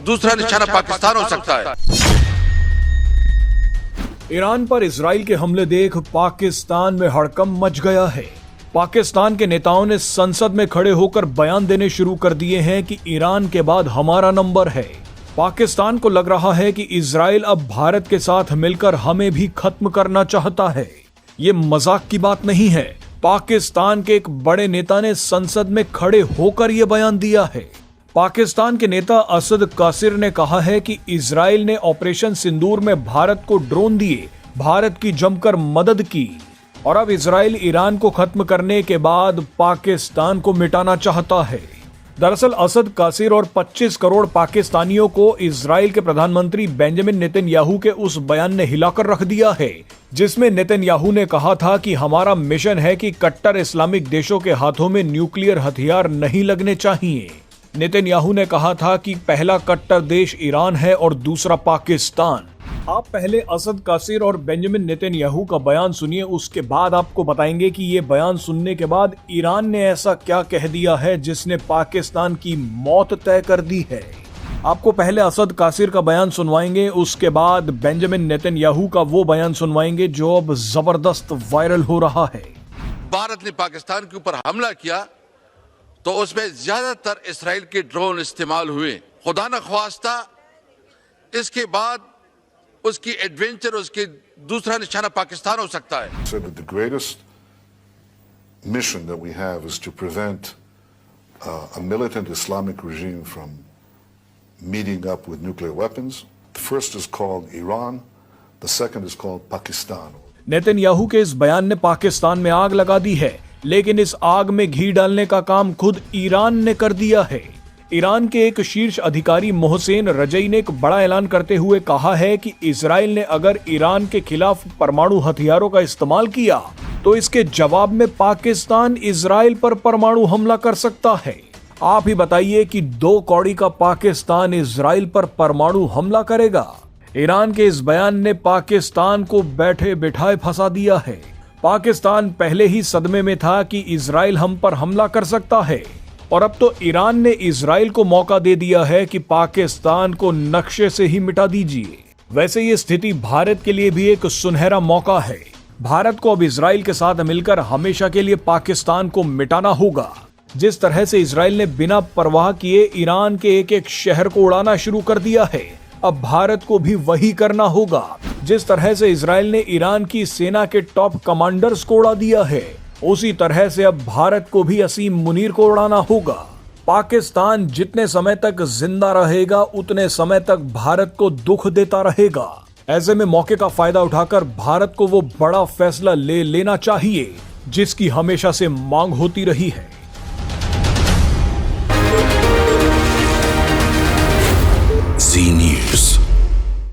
दूसरा निशाना पाकिस्तान हो सकता है। ईरान पर इजराइल के हमले देख पाकिस्तान में हड़कंप मच गया है। पाकिस्तान के नेताओं ने संसद में खड़े होकर बयान देने शुरू कर दिए हैं कि ईरान के बाद हमारा नंबर है। पाकिस्तान को लग रहा है कि इजराइल अब भारत के साथ मिलकर हमें भी खत्म करना चाहता है। ये मजाक की बात नहीं है। पाकिस्तान के एक बड़े नेता ने संसद में खड़े होकर यह बयान दिया है। पाकिस्तान के नेता असद कासिर ने कहा है कि इजराइल ने ऑपरेशन सिंदूर में भारत को ड्रोन दिए, भारत की जमकर मदद की और अब इजराइल ईरान को खत्म करने के बाद पाकिस्तान को मिटाना चाहता है। दरअसल असद कासिर और 25 करोड़ पाकिस्तानियों को इजराइल के प्रधानमंत्री बेंजामिन नेतन्याहू के उस बयान ने हिलाकर रख दिया है, जिसमें नेतन्याहू ने कहा था कि हमारा मिशन है कि कट्टर इस्लामिक देशों के हाथों में न्यूक्लियर हथियार नहीं लगने चाहिए। नेतन्याहू ने कहा था कि पहला कट्टर देश ईरान है और दूसरा पाकिस्तान। आप पहले असद कासिर और बेंजामिन नेतन्याहू का बयान सुनिए, उसके बाद आपको बताएंगे कि ये बयान सुनने के बाद ईरान ने ऐसा क्या कह दिया है जिसने पाकिस्तान की मौत तय कर दी है। आपको पहले असद कासिर का बयान सुनवाएंगे, उसके बाद बेंजामिन नेतन्याहू का वो बयान सुनवाएंगे जो अब जबरदस्त वायरल हो रहा है। भारत ने पाकिस्तान के ऊपर हमला किया तो उसमें ज्यादातर इसराइल के ड्रोन इस्तेमाल हुए। खुदा न ख्वास्ता इसके बाद उसकी एडवेंचर, उसके दूसरा निशाना पाकिस्तान हो सकता है। So the greatest mission that we have is to prevent a militant Islamic regime from meeting up with nuclear weapons. The first is called Iran, the second is called Pakistan. Netanyahu के इस बयान ने पाकिस्तान में आग लगा दी है, लेकिन इस आग में घी डालने का काम खुद ईरान ने कर दिया है। ईरान के एक शीर्ष अधिकारी मोहसेन रजई ने एक बड़ा ऐलान करते हुए कहा है कि इजराइल ने अगर ईरान के खिलाफ परमाणु हथियारों का इस्तेमाल किया तो इसके जवाब में पाकिस्तान इजराइल पर परमाणु हमला कर सकता है। आप ही बताइए कि 2 कौड़ी का पाकिस्तान इजराइल पर परमाणु हमला करेगा। ईरान के इस बयान ने पाकिस्तान को बैठे बिठाए फंसा दिया है। पाकिस्तान पहले ही सदमे में था कि इजराइल हम पर हमला कर सकता है और अब तो ईरान ने इजराइल को मौका दे दिया है कि पाकिस्तान को नक्शे से ही मिटा दीजिए। वैसे ये स्थिति भारत के लिए भी एक सुनहरा मौका है। भारत को अब इजराइल के साथ मिलकर हमेशा के लिए पाकिस्तान को मिटाना होगा। जिस तरह से इजराइल ने बिना परवाह किए ईरान के एक एक शहर को उड़ाना शुरू कर दिया है, अब भारत को भी वही करना होगा। जिस तरह से इजराइल ने ईरान की सेना के टॉप कमांडर्स को उड़ा दिया है, उसी तरह से अब भारत को भी असीम मुनीर को उड़ाना होगा। पाकिस्तान जितने समय तक जिंदा रहेगा उतने समय तक भारत को दुख देता रहेगा। ऐसे में मौके का फायदा उठाकर भारत को वो बड़ा फैसला ले लेना चाहिए जिसकी हमेशा से मांग होती रही है।